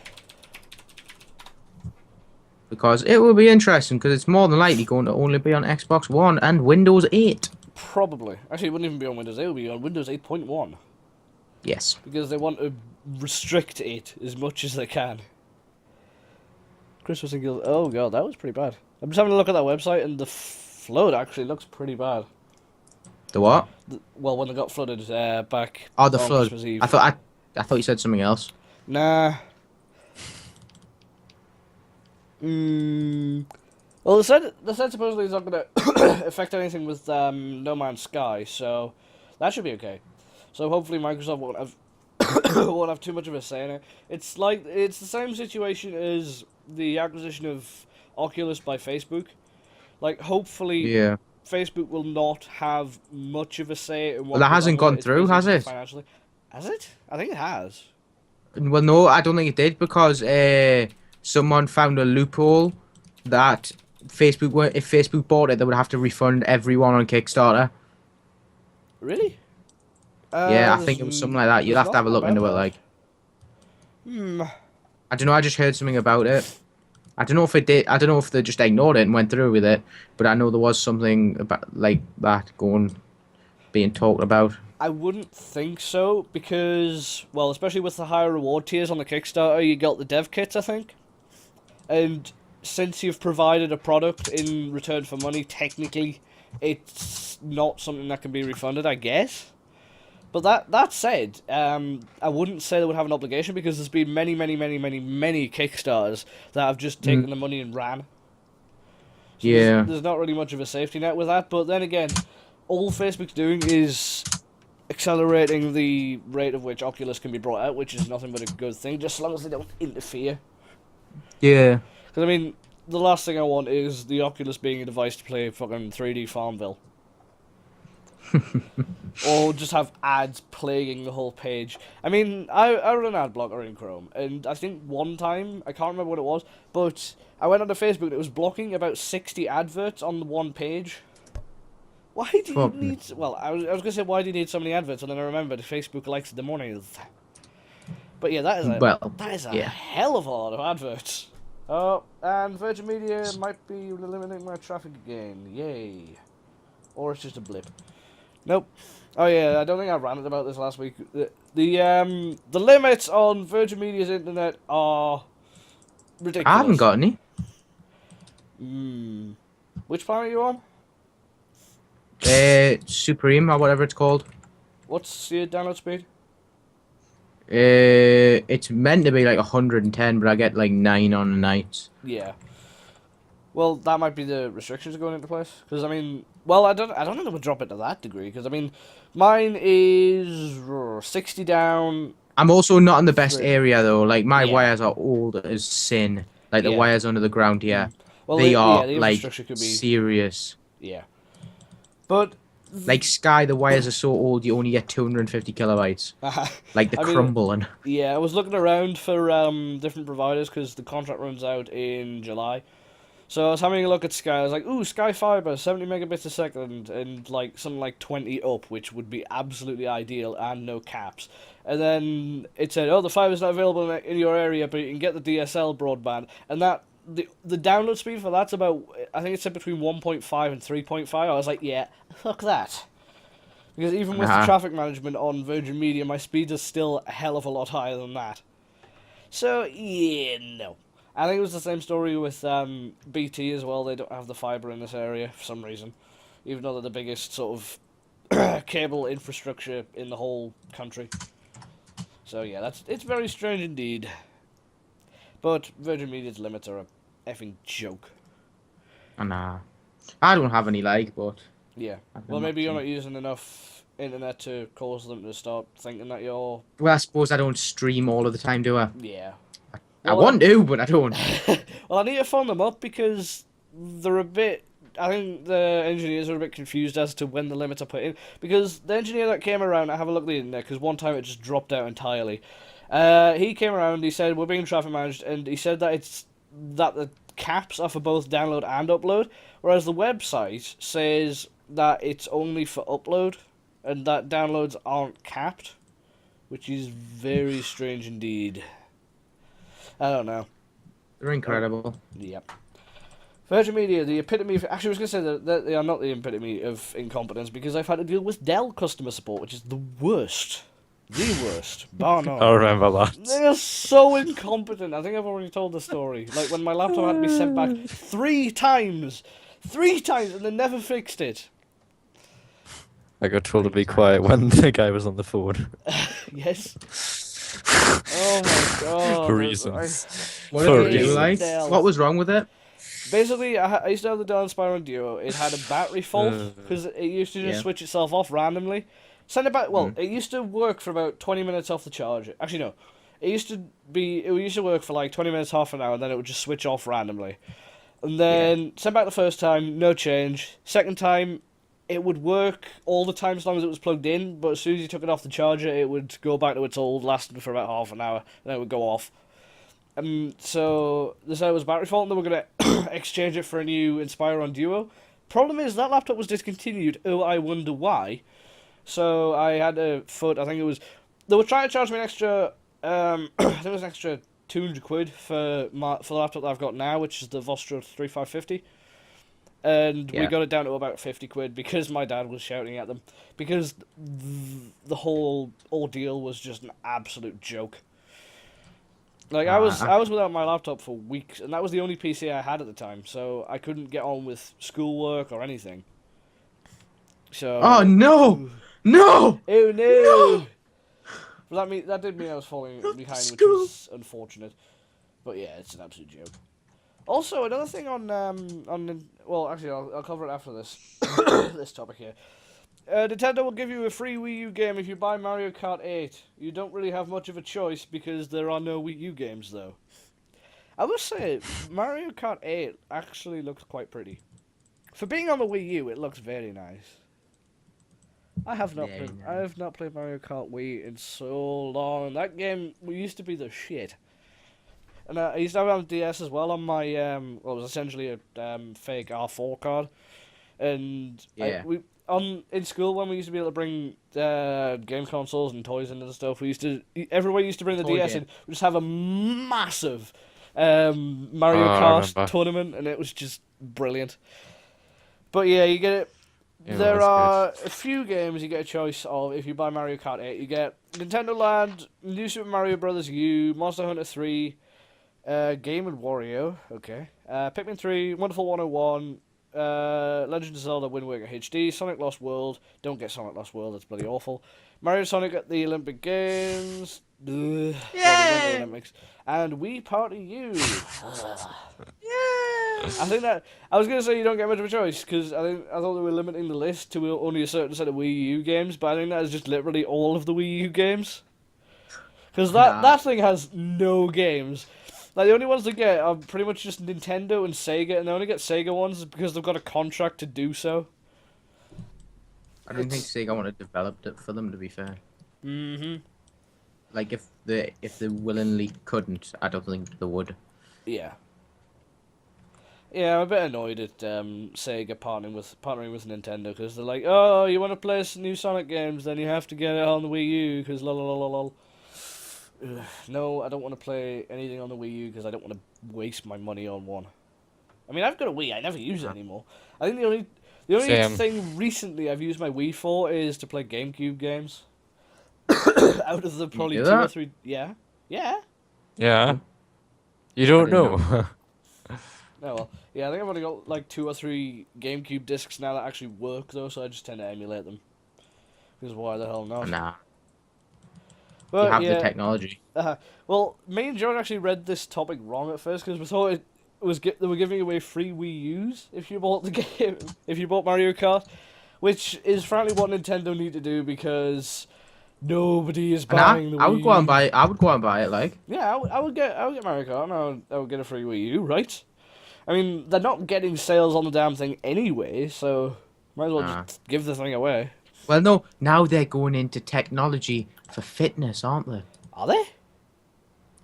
Because it will be interesting, because it's more than likely going to only be on Xbox One and Windows 8. Probably. Actually, it wouldn't even be on Windows 8, it would be on Windows 8.1. Yes. Because they want to restrict it as much as they can. Christmas and Guild. Oh god, that was pretty bad. I'm just having a look at that website, and the flood actually looks pretty bad. The what? Well, when they got flooded back Oh, the on flood. Christmas Eve. I thought you said something else. Nah. Well, they said supposedly it's not going to affect anything with No Man's Sky, so that should be okay. So hopefully Microsoft won't have won't have too much of a say in it. It's the same situation as the acquisition of Oculus by Facebook. Like, hopefully, Yeah. Facebook will not have much of a say in what Well, that goes hasn't on with gone It's through, has basically it? financially. Has it? I think it has. Well, no, I don't think it did because someone found a loophole that if Facebook bought it, they would have to refund everyone on Kickstarter. Really? Yeah, I think it was something like that. You'd There's have to have a nothing look about into it. that. Like, Hmm. I don't know. I just heard something about it. I don't know if it did. I don't know if they just ignored it and went through with it. But I know there was something about like that being talked about. I wouldn't think so because, well, especially with the higher reward tiers on the Kickstarter, you got the dev kits, I think. And since you've provided a product in return for money, technically, it's not something that can be refunded, I guess. But that said, I wouldn't say they would have an obligation because there's been many Kickstarters that have just taken the money and ran. So Yeah. there's not really much of a safety net with that. But then again, all Facebook's doing is accelerating the rate of which Oculus can be brought out, which is nothing but a good thing, just as long as they don't interfere. Yeah. Because, I mean, the last thing I want is the Oculus being a device to play fucking 3D Farmville. Or just have ads plaguing the whole page. I mean, I run an ad blocker in Chrome, and I think one time, I can't remember what it was, but I went onto Facebook and it was blocking about 60 adverts on the one page. Why do you need... Well, I was going to say, why do you need so many adverts? And then I remembered Facebook likes the money. But yeah, that is a hell of a lot of adverts. Oh, and Virgin Media might be eliminating my traffic again. Yay. Or it's just a blip. Nope. Oh yeah, I don't think I ranted about this last week. The limits on Virgin Media's internet are ridiculous. I haven't got any. Which plan are you on? Supreme or whatever it's called. What's your download speed? It's meant to be like 110, but I get like 9 on the nights. Yeah. Well, that might be the restrictions going into place. Because I mean, well, I don't think it would drop it to that degree. Because I mean, mine is 60 down. I'm also not in the best area though. Like my Yeah. wires are old as sin. Like the Yeah. wires under the ground here, Well, they are the like infrastructure could be, serious. yeah. But Like Sky, the wires are so old you only get 250 kilobytes. Like the I mean, crumbling. yeah, I was looking around for different providers because the contract runs out in July. So I was having a look at Sky. I was like, ooh, Sky Fiber, 70 megabits a second, and like something like 20 up, which would be absolutely ideal and no caps. And then it said, oh, the fiber's not available in your area, but you can get the DSL broadband. And that the download speed for that's about, I think it said between 1.5 and 3.5. I was like, yeah, fuck that. Because even with the traffic management on Virgin Media, my speed is still a hell of a lot higher than that. So, yeah, no. I think it was the same story with BT as well. They don't have the fibre in this area for some reason. Even though they're the biggest sort of cable infrastructure in the whole country. So yeah, it's very strange indeed. But Virgin Media's limits are a effing joke. Nah. I don't have any like, but... Yeah. Well, maybe you're not using enough internet to cause them to start thinking that you're... Well, I suppose I don't stream all of the time, do I? Yeah. I want to, but I don't. Well, I need to phone them up because they're a bit... I think the engineers are a bit confused as to when the limits are put in. Because the engineer that came around, I have a look at the internet, because one time it just dropped out entirely. He came around, he said, we're being traffic managed, and he said that the caps are for both download and upload, whereas the website says that it's only for upload, and that downloads aren't capped, which is very strange indeed. I don't know. They're incredible. Yep. Virgin Media, the epitome of... Actually, I was going to say that they are not the epitome of incompetence, because I've had to deal with Dell customer support, which is the worst. The worst. Bar none. I remember that. They are so incompetent. I think I've already told the story. Like, when my laptop had to be sent back 3 times. 3 times, and they never fixed it. I got told to be quiet when the guy was on the phone. Yes. Oh my god. For reasons. What For did it do, reasons. like? Dell. What was wrong with it? Basically, I used to have the Dell Inspiron Duo. It had a battery fault, because it used to just switch itself off randomly. Send it back. Well, it used to work for about 20 minutes off the charge. Actually, no. It used to work for like 20 minutes, half an hour, and then it would just switch off randomly. And then sent back the first time, no change. Second time, it would work all the time as long as it was plugged in, but as soon as you took it off the charger, it would go back to its old, lasting for about half an hour, and then it would go off. So they said it was battery fault, and they were going to exchange it for a new Inspiron Duo. Problem is, that laptop was discontinued. Oh, I wonder why. So I had a foot, I think it was... They were trying to charge me an extra... I think it was an extra £200 for the laptop that I've got now, which is the Vostra 3550. And we got it down to about £50 because my dad was shouting at them. Because the whole ordeal was just an absolute joke. Like, I was without my laptop for weeks, and that was the only PC I had at the time, so I couldn't get on with schoolwork or anything. So... Oh, no! No! Oh, no! But that did mean I was falling behind, which was unfortunate. But yeah, it's an absolute joke. Also, another thing on well, actually, I'll cover it after this this topic here. Nintendo will give you a free Wii U game if you buy Mario Kart 8. You don't really have much of a choice because there are no Wii U games, though. I will say, Mario Kart 8 actually looks quite pretty. For being on the Wii U, it looks very nice. I have not played Mario Kart Wii in so long. That game used to be the shit. And I used to have it on DS as well on my well, it was essentially a fake R4 card. And in school when we used to be able to bring game consoles and toys into the stuff, everyone used to bring the DS in. We just have a massive Mario Kart tournament, and it was just brilliant. But yeah, you get it. Yeah, there are a few games you get a choice of if you buy Mario Kart 8. You get Nintendo Land, New Super Mario Bros. U, Monster Hunter 3, Game & Wario, okay, Pikmin 3, Wonderful 101, Legend of Zelda Wind Waker HD, Sonic Lost World. Don't get Sonic Lost World, that's bloody awful. Mario Sonic at the Olympic Games. Yay! The Olympics. And Wii Party U. I think that I was gonna say you don't get much of a choice because I thought they were limiting the list to only a certain set of Wii U games, but I think that is just literally all of the Wii U games. Because that thing has no games. Like the only ones they get are pretty much just Nintendo and Sega, and they only get Sega ones because they've got a contract to do so. I don't think Sega would have developed it for them, to be fair. Mm-hmm. Like if they willingly couldn't, I don't think they would. Yeah. Yeah, I'm a bit annoyed at Sega partnering with Nintendo because they're like, oh, you want to play new Sonic games, then you have to get it on the Wii U because lol lol lol. No, I don't want to play anything on the Wii U because I don't want to waste my money on one. I mean, I've got a Wii, I never use it anymore. I think the only thing recently I've used my Wii for is to play GameCube games. Out of the probably 2 or 3, yeah. Yeah. You don't know. Oh well, yeah. I think I've only got like 2 or 3 GameCube discs now that actually work though, so I just tend to emulate them. Because why the hell not? Nah. But, you have the technology. Well, me and John actually read this topic wrong at first because we thought they were giving away free Wii U's if you bought the game, if you bought Mario Kart, which is frankly what Nintendo need to do because nobody is buying the Wii U. I would go and buy it, like. Yeah, I would get Mario Kart and I would get a free Wii U, right? I mean, they're not getting sales on the damn thing anyway, so might as well just give the thing away. Well, no, now they're going into technology for fitness, aren't they? Are they?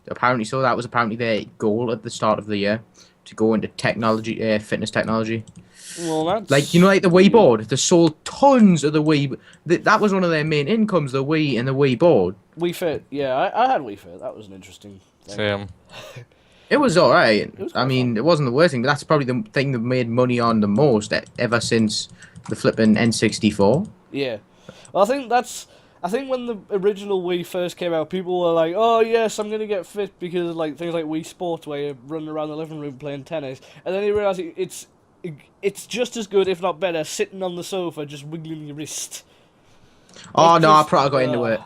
Apparently so. That was apparently their goal at the start of the year, to go into technology, fitness technology. Well, that's... Like, you know, like the Wii board. They sold tons of the Wii. That was one of their main incomes, the Wii and the Wii board. Wii Fit, yeah, I had Wii Fit. That was an interesting thing. Same. It was alright. I mean, it wasn't the worst thing, but that's probably the thing they've made money on the most ever since the flipping N64. Yeah. Well, I think when the original Wii first came out, people were like, oh yes, I'm going to get fit because like things like Wii Sports where you're running around the living room playing tennis. And then you realise it's just as good, if not better, sitting on the sofa just wiggling your wrist. Oh, no, I probably got into it.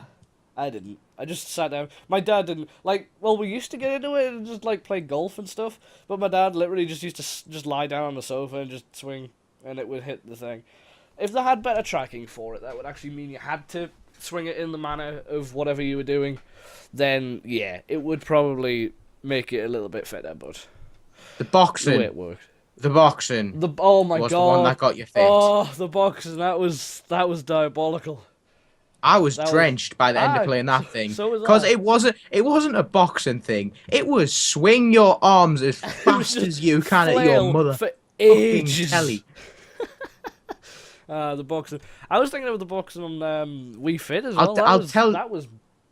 I didn't. I just sat down. My dad didn't. Like, well, we used to get into it and just, like, play golf and stuff. But my dad literally just used to just lie down on the sofa and just swing. And it would hit the thing. If they had better tracking for it, that would actually mean you had to swing it in the manner of whatever you were doing. Then, yeah, it would probably make it a little bit fitter, but... The boxing. The way it worked. The boxing. Oh my was god. the one that got you fixed. Oh, the boxing. That was diabolical. I was That was- drenched by the end of playing that thing. so was Because I. it wasn't a boxing thing. It was swing your arms as fast just as you can at your flail mother for fucking ages. telly. The boxing. I was thinking of the boxing on Wii Fit as well.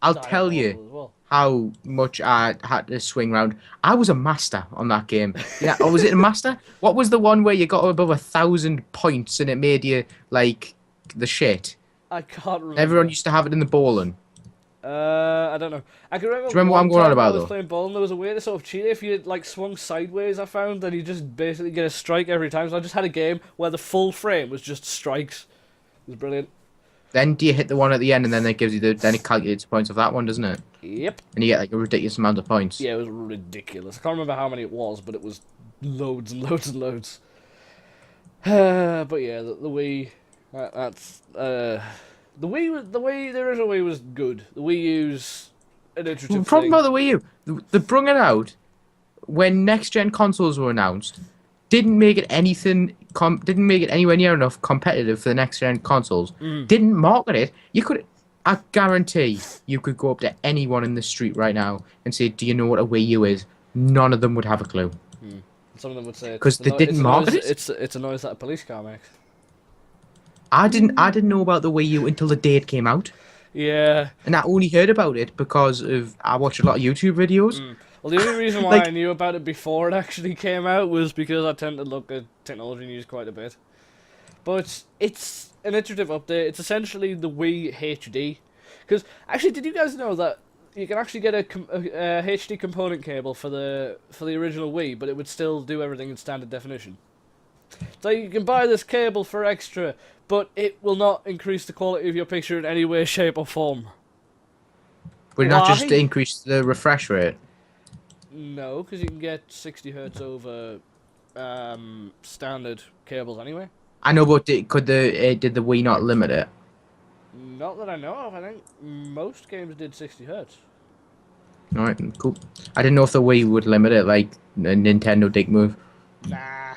I'll tell you as well. how much I had to swing round. I was a master on that game. Yeah, or was it a master? What was the one where you got above 1,000 points and it made you like the shit? I can't remember. Everyone used to have it in the bowling. I don't know. I can remember. Do you remember what I'm going on about, I was though? playing bowling. There was a way to sort of cheat it. If you like swung sideways, I found that you just basically get a strike every time. So I just had a game where the full frame was just strikes. It was brilliant. Then do you hit the one at the end and then it gives you then it calculates the points of that one, doesn't it? Yep. And you get like a ridiculous amount of points. Yeah, it was ridiculous. I can't remember how many it was, but it was loads and loads and loads. But yeah, the Wii. That's the original Wii was good. The Wii U's an iterative The problem thing. about the Wii U, they brung it out when next gen consoles were announced. Didn't make it anywhere near enough competitive for the next gen consoles. Didn't market it. I guarantee you could go up to anyone in the street right now and say, "Do you know what a Wii U is?" None of them would have a clue. Some of them would say 'Cause they didn't market it? It's a noise that a police car makes. I didn't know about the Wii U until the day it came out, Yeah. and I only heard about it because I watch a lot of YouTube videos. Well, the only reason why Like- I knew about it before it actually came out was because I tend to look at technology news quite a bit. But it's an iterative update. It's essentially the Wii HD. Because, actually, did you guys know that you can actually get a HD component cable for the original Wii, but it would still do everything in standard definition? So you can buy this cable for extra, but it will not increase the quality of your picture in any way, shape, or form. Would it not Why? just increase the refresh rate? No, because you can get 60 hertz over standard cables anyway. I know, but did the Wii not limit it? Not that I know of. I think most games did 60 hertz. All right, cool. I didn't know if the Wii would limit it like a Nintendo dick move. Nah.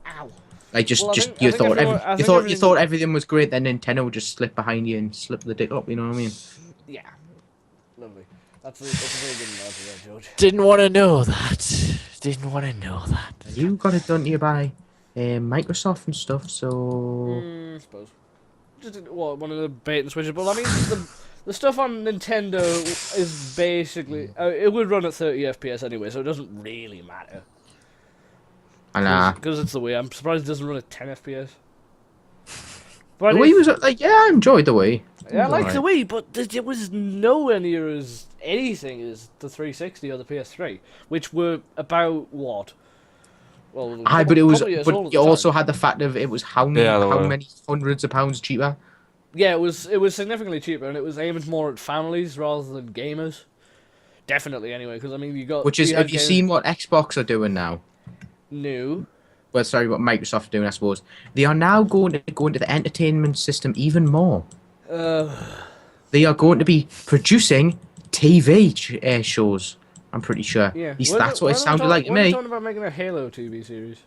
Ow. Like Well, I just think- you I think thought everyone- I you think thought everything- everything was great, then Nintendo would just slip behind you and slip the dick up. You know what I mean? Yeah. Lovely. That's a very good analogy there, George. Didn't want to know that. Didn't want to know that. You got it done to you by Microsoft and stuff, so I suppose. Just one of the bait and switches, but I mean the stuff on Nintendo is basically it would run at 30 FPS anyway, so it doesn't really matter. Because it's the Wii. I'm surprised it doesn't run at 10 FPS. But the Wii was like, yeah, I enjoyed the Wii. Yeah, I It was like the alright. Wii, but it was nowhere near as anything as the 360 or the PS3, which were about what? Well, Aye, but it was. couple of years But old at you the also time. had the fact of it was how Yeah, they were. many hundreds of pounds cheaper. Yeah, it was significantly cheaper, and it was aimed more at families rather than gamers. Definitely, anyway, because I mean, Which is, you had have you games- seen what Xbox are doing now? No. Well, sorry, what Microsoft are doing, I suppose. They are now going to go into the entertainment system even more. They are going to be producing TV shows. I'm pretty sure. Yeah. At least that's what it sounded like to We're me. talking about making a Halo TV series.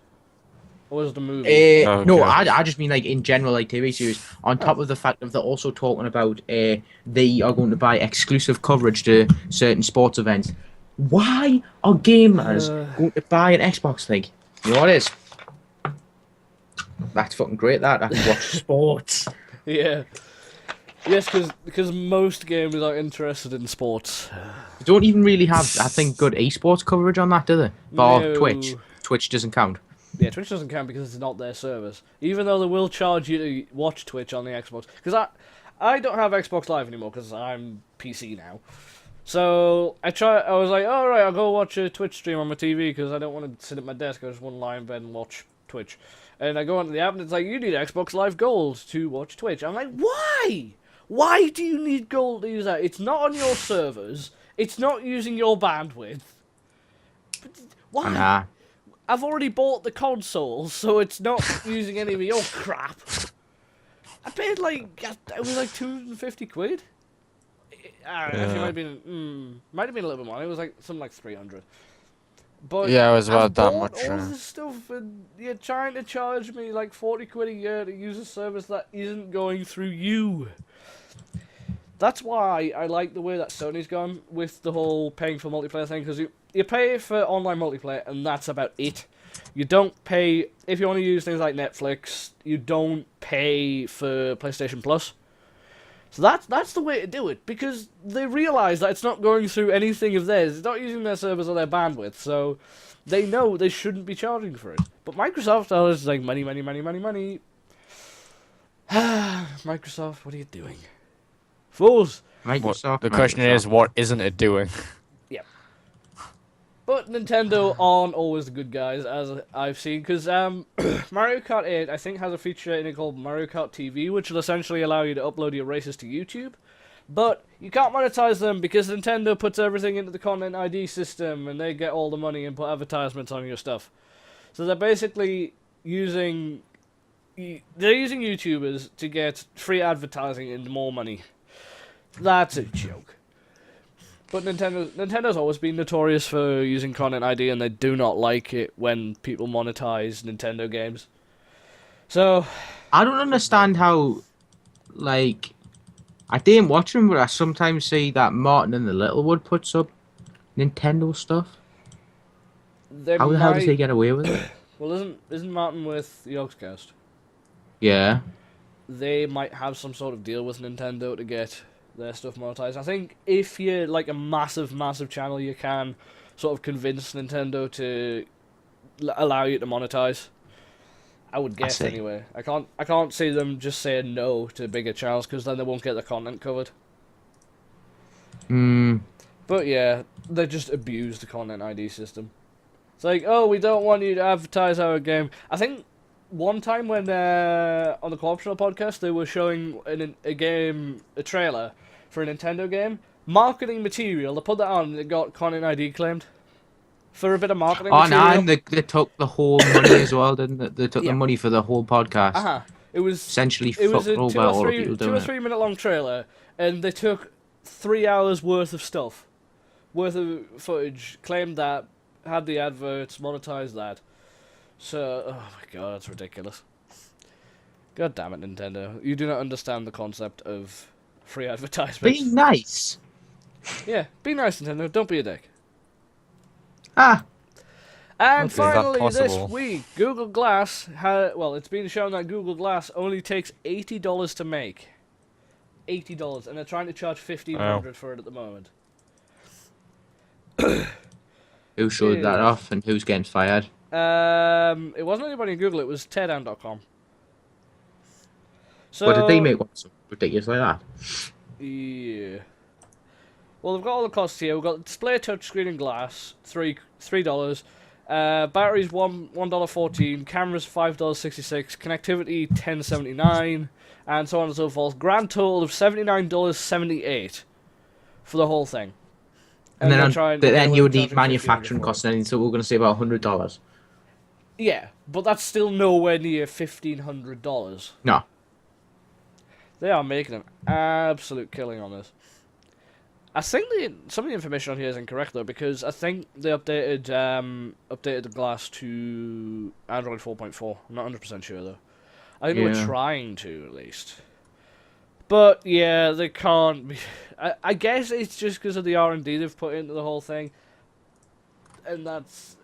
Or was it a movie? Oh, No, okay. I just mean like in general, like TV series. On top of the fact of they're also talking about they are going to buy exclusive coverage to certain sports events. Why are gamers going to buy an Xbox thing? You know what it is? That's fucking great. That I can watch sports. Yeah. Yes, because most gamers are interested in sports. They don't even really have, I think, good esports coverage on that, do they? Or No. Twitch. Twitch doesn't count. Yeah, Twitch doesn't count because it's not their service. Even though they will charge you to watch Twitch on the Xbox. Because I don't have Xbox Live anymore because I'm PC now. So I was like, all right, I'll go watch a Twitch stream on my TV because I don't want to sit at my desk. I just want to lie in bed and watch Twitch. And I go onto the app and it's like, you need Xbox Live Gold to watch Twitch. I'm like, why? Why do you need Gold to use that? It's not on your servers. It's not using your bandwidth. But why? Nah. I've already bought the console, so it's not using any of your crap. I paid it was like 250 quid. Actually, might have been a little bit more. It was like something like 300. But Yeah, it was I've about that bought much. all this stuff, and you're trying to charge me like 40 quid a year to use a service that isn't going through you. That's why I like the way that Sony's gone with the whole paying for multiplayer thing, because you pay for online multiplayer, and that's about it. You don't pay, if you want to use things like Netflix, you don't pay for PlayStation Plus. So that's the way to do it, because they realise that it's not going through anything of theirs. It's not using their servers or their bandwidth, so they know they shouldn't be charging for it. But Microsoft is like, money, money, money, money, money. Microsoft, what are you doing? Fools! Microsoft. The question is, what isn't it doing? Yeah. But Nintendo aren't always the good guys, as I've seen, because Mario Kart 8, I think, has a feature in it called Mario Kart TV, which will essentially allow you to upload your races to YouTube. But you can't monetize them because Nintendo puts everything into the Content ID system, and they get all the money and put advertisements on your stuff. So they're basically using YouTubers to get free advertising and more money. That's a joke. But Nintendo's always been notorious for using Content ID, and they do not like it when people monetize Nintendo games. So I don't understand how, like, I didn't watch them, but I sometimes see that Martin and the Littlewood puts up Nintendo stuff. How the hell does he get away with it? Well, isn't Martin with the Yogscast? Yeah. They might have some sort of deal with Nintendo to get their stuff monetized. I think if you're like a massive channel, you can sort of convince Nintendo to allow you to monetize. I would guess anyway. I can't see them just saying no to bigger channels, because then they won't get the content covered. But yeah, they just abuse the Content ID system. It's like, oh, we don't want you to advertise our game. I think one time when on the Co-optional podcast they were showing a trailer for a Nintendo game, marketing material, they put that on and it got Content ID claimed for a bit of marketing material. And they took the whole money as well, didn't they? They took the money for the whole podcast. It was essentially it was a 2 or 3 minute long trailer, and they took 3 hours worth of footage, claimed that, had the adverts, monetized that. So, oh my god, that's ridiculous. God damn it, Nintendo. You do not understand the concept of free advertisements. Be nice. Yeah, be nice, Nintendo. Don't be a dick. And finally, this week, Google Glass it's been shown that Google Glass only takes $80 to make. $80, and they're trying to charge $1,500 for it at the moment. Who showed that off, and who's getting fired? It wasn't anybody in Google. It was teardown.com. So, but did they make one so ridiculous like that? Yeah. Well, they've got all the costs here. We've got display, touchscreen, and glass, $3. Batteries $1.14. Cameras $5.66. Connectivity $10.79, and so on and so forth. Grand total of $79.78 for the whole thing. And then you would need manufacturing costs and anything, so we're going to say about $100. Yeah, but that's still nowhere near $1,500. No. They are making an absolute killing on this. I think some of the information on here is incorrect though, because I think they updated the glass to Android 4.4. I'm not 100% sure though. I think they were trying to, at least. But yeah, they can't be. I guess it's just because of the R&D they've put into the whole thing, and that's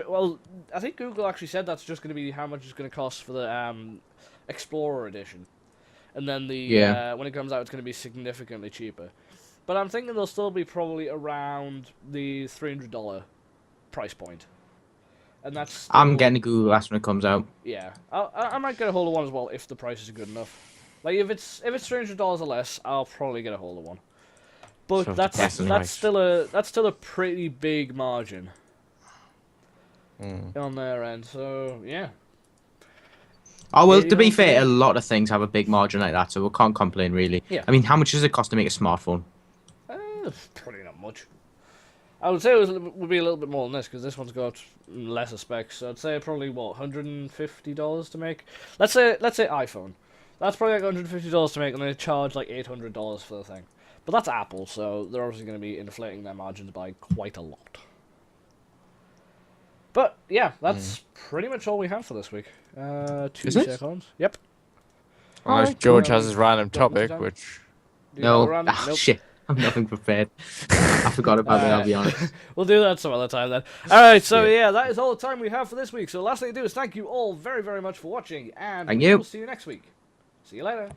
well. I think Google actually said that's just going to be how much it's going to cost for the Explorer edition, and then when it comes out, it's going to be significantly cheaper. But I'm thinking they'll still be probably around the $300 price point, and that's. Still, I'm getting a Google Glass when it comes out. Yeah, I might get a hold of one as well if the prices are good enough. Like if it's $300 or less, I'll probably get a hold of one. But so that's still a pretty big margin on their end. So yeah. Oh well, to be fair, a lot of things have a big margin like that, so we can't complain really. Yeah. I mean, how much does it cost to make a smartphone? Probably not much. I would say it would be a little bit more than this, because this one's got lesser specs. So I'd say probably $150 to make. Let's say iPhone. That's probably like $150 to make, and they charge like $800 for the thing. But that's Apple, so they're obviously going to be inflating their margins by quite a lot. But yeah, that's pretty much all we have for this week. 2 Is it? seconds. Yep. Unless Alright, George cool. has his random Got topic, time? which Do you have a No. random- nope. Shit. I'm nothing prepared. I forgot about it, I'll be honest. We'll do that some other time then. Alright, so Yeah. yeah, that is all the time we have for this week. So the last thing to do is thank you all very, very much for watching, and Thank we you. will see you next week. See you later.